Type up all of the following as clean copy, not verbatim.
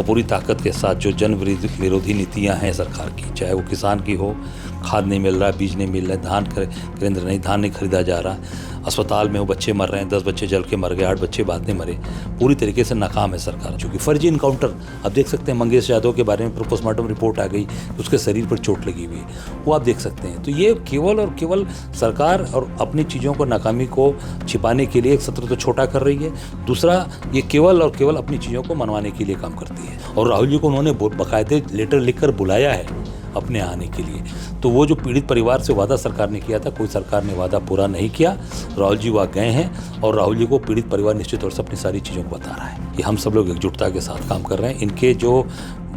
और पूरी ताकत के साथ जो जन विरोधी नीतियां हैं सरकार की, चाहे वो किसान की हो, खाद नहीं मिल रहा, बीज नहीं मिल रहा, धान केंद्र नहीं, धान नहीं खरीदा जा रहा, अस्पताल में वो बच्चे मर रहे हैं, 10 बच्चे जल के मर गए, 8 बच्चे बाद में मरे, पूरी तरीके से नाकाम है सरकार। चूँकि फर्जी इनकाउंटर आप देख सकते हैं, मंगेश यादव के बारे में पोस्टमार्टम रिपोर्ट आ गई, उसके शरीर पर चोट लगी हुई है, वो आप देख सकते हैं। तो ये केवल और केवल सरकार और अपनी चीज़ों को, नाकामी को छिपाने के लिए एक सत्र तो छोटा कर रही है, दूसरा ये केवल और केवल अपनी चीज़ों को मनवाने के लिए काम करती है। और राहुल जी को उन्होंने बाकायदे लेटर लिखकर बुलाया है अपने आने के लिए। तो वो जो पीड़ित परिवार से वादा सरकार ने किया था, कोई सरकार ने वादा पूरा नहीं किया। राहुल जी वहाँ गए हैं और राहुल जी को पीड़ित परिवार निश्चित तौर से अपनी सारी चीज़ों को बता रहा है कि हम सब लोग एकजुटता के साथ काम कर रहे हैं। इनके जो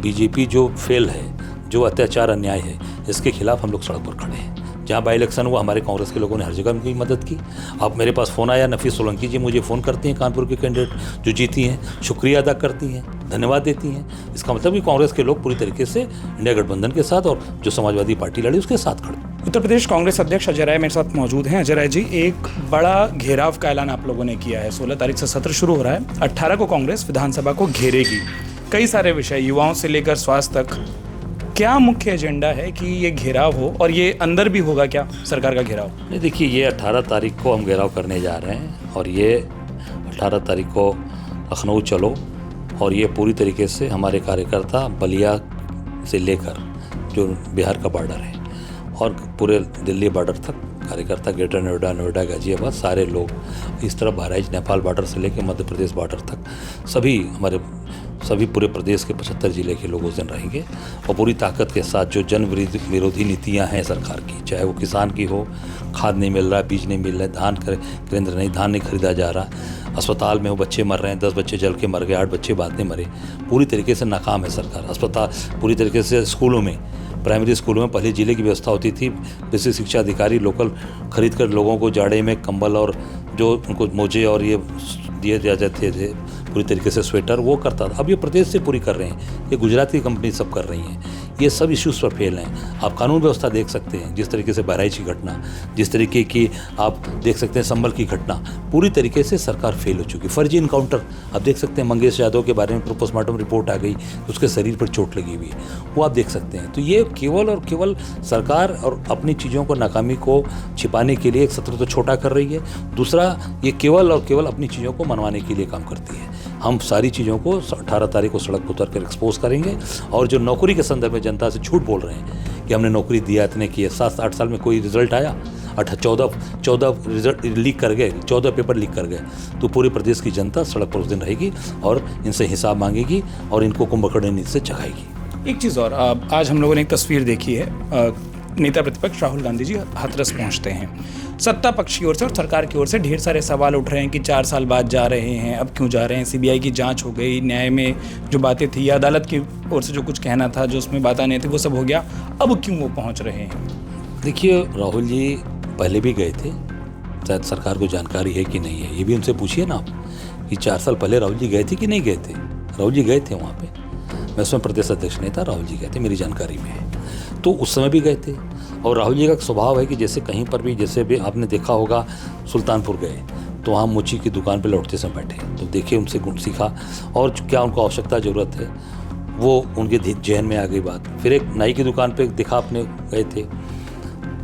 बीजेपी जो फेल है, जो अत्याचार अन्याय है, इसके खिलाफ हम लोग सड़क पर खड़े हैं। जहाँ बाई इलेक्शन हुआ, हमारे कांग्रेस के लोगों ने हर जगह उनकी मदद की। अब मेरे पास फ़ोन आया, नफीस सोलंकी जी मुझे फ़ोन करती हैं, कानपुर की कैंडिडेट जो जीती हैं, शुक्रिया अदा करती हैं, धन्यवाद देती हैं। इसका मतलब कि कांग्रेस के लोग पूरी तरीके से इंडिया गठबंधन के साथ और जो समाजवादी पार्टी लड़ी उसके साथ खड़े। उत्तर प्रदेश कांग्रेस अध्यक्ष अजय राय मेरे साथ मौजूद हैं। अजय राय जी, एक बड़ा घेराव का ऐलान आप लोगों ने किया है। 16 तारीख से सत्र शुरू हो रहा है, 18 को कांग्रेस विधानसभा को घेरेगी। कई सारे विषय, युवाओं से लेकर स्वास्थ्य तक, क्या मुख्य एजेंडा है कि ये घेराव हो, और ये अंदर भी होगा क्या सरकार का घेराव? नहीं, देखिए, ये 18 तारीख को हम घेराव करने जा रहे हैं और ये 18 तारीख को लखनऊ चलो, और ये पूरी तरीके से हमारे कार्यकर्ता बलिया से लेकर जो बिहार का बॉर्डर है और पूरे दिल्ली बॉर्डर तक कार्यकर्ता, ग्रेटर नोएडा, गाजियाबाद, सारे लोग, इस तरफ बहराइच नेपाल बॉर्डर से लेकर मध्य प्रदेश बॉर्डर तक, सभी पूरे प्रदेश के 75 जिले के लोग उस दिन रहेंगे। और पूरी ताकत के साथ जो जन विरोधी नीतियां हैं सरकार की, चाहे वो किसान की हो, खाद नहीं मिल रहा, बीज नहीं मिल रहा, धान केंद्र नहीं, धान नहीं खरीदा जा रहा, अस्पताल में वो बच्चे मर रहे हैं, 10 बच्चे जल के मर गए, 8 बच्चे बाद में मरे, पूरी तरीके से नाकाम है सरकार। अस्पताल पूरी तरीके से, स्कूलों में, प्राइमरी स्कूलों में पहले जिले की व्यवस्था होती थी, बेसिक शिक्षा अधिकारी लोकल खरीद कर लोगों को जाड़े में कंबल और जो उनको मोजे और ये दिए जाते थे, पूरी तरीके से स्वेटर, वो करता था। अब ये प्रदेश से पूरी कर रहे हैं, ये गुजरात की कंपनी सब कर रही हैं। ये सब इश्यूज़ पर फेल हैं। आप कानून व्यवस्था देख सकते हैं, जिस तरीके से बहराइच की घटना, जिस तरीके की आप देख सकते हैं संभल की घटना, पूरी तरीके से सरकार फेल हो चुकी। फर्जी इनकाउंटर आप देख सकते हैं, मंगेश यादव के बारे में पोस्टमार्टम रिपोर्ट आ गई, उसके शरीर पर चोट लगी हुई है, वो आप देख सकते हैं। तो ये केवल और केवल सरकार और अपनी चीज़ों को, नाकामी को छिपाने के लिए एक सत्र तो छोटा कर रही है, दूसरा ये केवल और केवल अपनी चीज़ों को मनवाने के लिए काम करती है। हम सारी चीज़ों को 18 तारीख को सड़क पर उतर कर एक्सपोज करेंगे। और जो नौकरी के संदर्भ में जनता से झूठ बोल रहे हैं कि हमने नौकरी दिया, इतने किए, 7-8 साल में कोई रिजल्ट आया, 14 रिजल्ट लीक कर गए, 14 पेपर लीक कर गए, तो पूरे प्रदेश की जनता सड़क पर उस दिन रहेगी और इनसे हिसाब मांगेगी और इनको कुंभकर्ण नीति से जगाएगी। एक चीज़ और, आज हम लोगों ने एक तस्वीर देखी है, नेता प्रतिपक्ष राहुल गांधी जी हाथरस पहुंचते हैं। सत्ता पक्ष की ओर से और सरकार की ओर से ढेर सारे सवाल उठ रहे हैं कि 4 साल बाद जा रहे हैं, अब क्यों जा रहे हैं, सीबीआई की जांच हो गई, न्याय में जो बातें थी, अदालत की ओर से जो कुछ कहना था, जो उसमें बातें नहीं थी, वो सब हो गया, अब क्यों वो पहुंच रहे हैं? देखिए, राहुल जी पहले भी गए थे, शायद सरकार को जानकारी है कि नहीं है, ये भी उनसे पूछिए ना आप कि 4 साल पहले राहुल जी गए थे कि नहीं गए थे। राहुल जी गए थे वहाँ पे, मैं उसमें प्रदेश अध्यक्ष नहीं था, राहुल जी गए थे, मेरी जानकारी में है। तो उस समय भी गए थे। और राहुल जी का स्वभाव है कि जैसे कहीं पर भी, जैसे भी आपने देखा होगा, सुल्तानपुर गए तो वहाँ मोची की दुकान पे लौटते समय बैठे, तो देखिए उनसे गुण सीखा और क्या उनको आवश्यकता ज़रूरत है, वो उनके जहन में आ गई बात। फिर एक नाई की दुकान पे दिखा, अपने गए थे,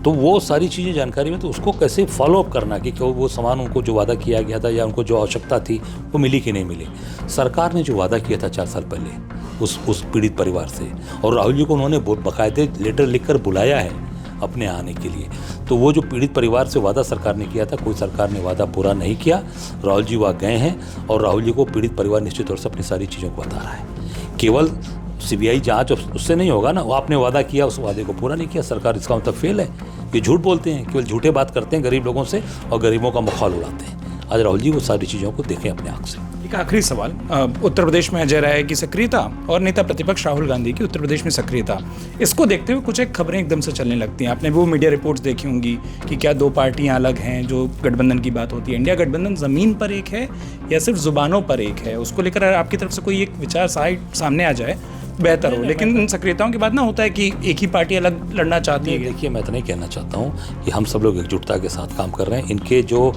तो वो सारी चीज़ें जानकारी में, तो उसको कैसे फॉलो अप करना कि वो सामान उनको जो वादा किया गया था या उनको जो आवश्यकता थी वो मिली कि नहीं मिली। सरकार ने जो वादा किया था 4 साल पहले उस पीड़ित परिवार से, और राहुल जी को उन्होंने बाकायदे लेटर लिखकर बुलाया है अपने आने के लिए, तो वो जो पीड़ित परिवार से वादा सरकार ने किया था, कोई सरकार ने वादा पूरा नहीं किया। राहुल जी वहाँ गए हैं और राहुल जी को पीड़ित परिवार निश्चित तौर से अपनी सारी चीज़ों को बता रहा है। केवल सीबीआई जांच उससे नहीं होगा ना, वो आपने वादा किया, उस वादे को पूरा नहीं किया सरकार, इसका मतलब फेल है। ये झूठ बोलते हैं, केवल झूठे बात करते हैं गरीब लोगों से और गरीबों का मखौल उड़ाते हैं। आज राहुल जी वो सारी चीज़ों को देखें अपने आँख से। एक आखिरी सवाल, उत्तर प्रदेश में अजय राय की सक्रियता और नेता प्रतिपक्ष राहुल गांधी की उत्तर प्रदेश में सक्रियता, इसको देखते हुए कुछ एक खबरें एकदम से चलने लगती हैं। आपने वो मीडिया रिपोर्ट्स देखी होंगी कि क्या 2 पार्टियां अलग हैं, जो गठबंधन की बात होती है। इंडिया गठबंधन ज़मीन पर एक है या सिर्फ जुबानों पर एक है, उसको लेकर आपकी तरफ से कोई एक विचार सामने आ जाए बेहतर हो। लेकिन इन सक्रियताओं के बाद ना होता है कि एक ही पार्टी अलग लड़ना चाहती है। देखिए, मैं तो नहीं कहना चाहता हूँ कि हम सब लोग एकजुटता के साथ काम कर रहे हैं। इनके जो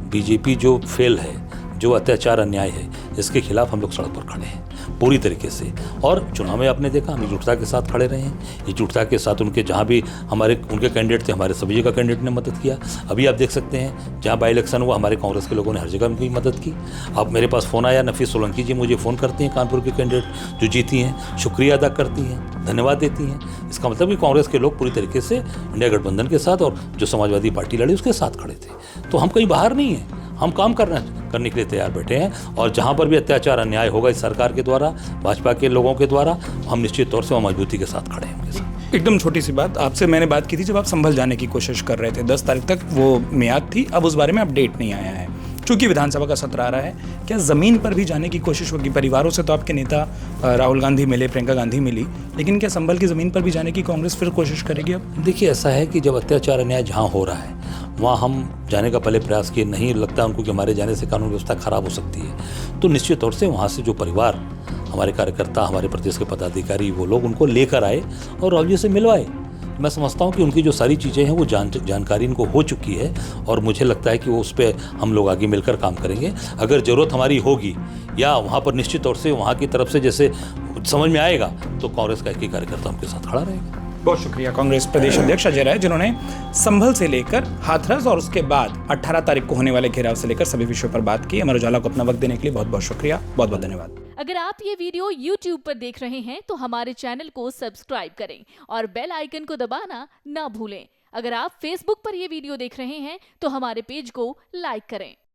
बीजेपी जो फेल है, जो अत्याचार अन्याय है, इसके खिलाफ हम लोग सड़क पर खड़े हैं पूरी तरीके से। और चुनाव में आपने देखा हम एकजुटता के साथ खड़े रहे हैं, एकजुटता के साथ उनके जहाँ भी उनके कैंडिडेट थे, हमारे सभी जगह कैंडिडेट ने मदद किया। अभी आप देख सकते हैं जहाँ बाई इलेक्शन हुआ हमारे कांग्रेस के लोगों ने हर जगह उनकी मदद की। अब मेरे पास फ़ोन आया, नफीस सोलंकी जी मुझे फ़ोन करती हैं, कानपुर के कैंडिडेट जो जीती हैं, शुक्रिया अदा करती हैं, धन्यवाद देती हैं। इसका मतलब कि कांग्रेस के लोग पूरी तरीके से इंडिया गठबंधन के साथ और जो समाजवादी पार्टी लड़ी उसके साथ खड़े थे। तो हम कहीं बाहर नहीं हैं, हम काम करने के लिए तैयार बैठे हैं। और जहाँ पर भी अत्याचार अन्याय होगा इस सरकार के द्वारा, भाजपा के लोगों के द्वारा, हम निश्चित तौर से वहाँ मजबूती के साथ खड़े हैं उनके साथ। एकदम छोटी सी बात, आपसे मैंने बात की थी जब आप संभल जाने की कोशिश कर रहे थे, 10 तारीख तक वो मियाद थी, अब उस बारे में अपडेट नहीं आया है। चूंकि विधानसभा का सत्र आ रहा है, क्या ज़मीन पर भी जाने की कोशिश होगी? परिवारों से तो आपके नेता राहुल गांधी मिले, प्रियंका गांधी मिली, लेकिन क्या संभल की ज़मीन पर भी जाने की कांग्रेस फिर कोशिश करेगी अब? देखिए ऐसा है कि जब अत्याचार अन्याय जहाँ हो रहा है वहाँ हम जाने का पहले प्रयास किए, नहीं लगता उनको कि हमारे जाने से कानून व्यवस्था खराब हो सकती है। तो निश्चित तौर से वहाँ से जो परिवार, हमारे कार्यकर्ता, हमारे प्रदेश के पदाधिकारी, वो लोग उनको लेकर आए और राहुल जी से मिलवाए। मैं समझता हूँ कि उनकी जो सारी चीज़ें हैं वो जानकारी इनको हो चुकी है और मुझे लगता है कि वो उस पर हम लोग आगे मिलकर काम करेंगे। अगर ज़रूरत हमारी होगी या वहाँ पर निश्चित तौर से वहाँ की तरफ से जैसे समझ में आएगा तो कांग्रेस का एक ही कार्यकर्ता उनके साथ खड़ा रहेगा। बहुत शुक्रिया कांग्रेस प्रदेश अध्यक्ष अजय राय, जिन्होंने संभल से लेकर हाथरस और उसके बाद 18 तारीख को होने वाले घेराव से लेकर सभी विषयों पर बात की। अमर उजाला को अपना वक्त देने के लिए बहुत बहुत शुक्रिया, बहुत बहुत धन्यवाद। अगर आप ये वीडियो YouTube पर देख रहे हैं तो हमारे चैनल को सब्सक्राइब करें और बेल आइकन को दबाना ना भूलें। अगर आप Facebook पर ये वीडियो देख रहे हैं तो हमारे पेज को लाइक करें।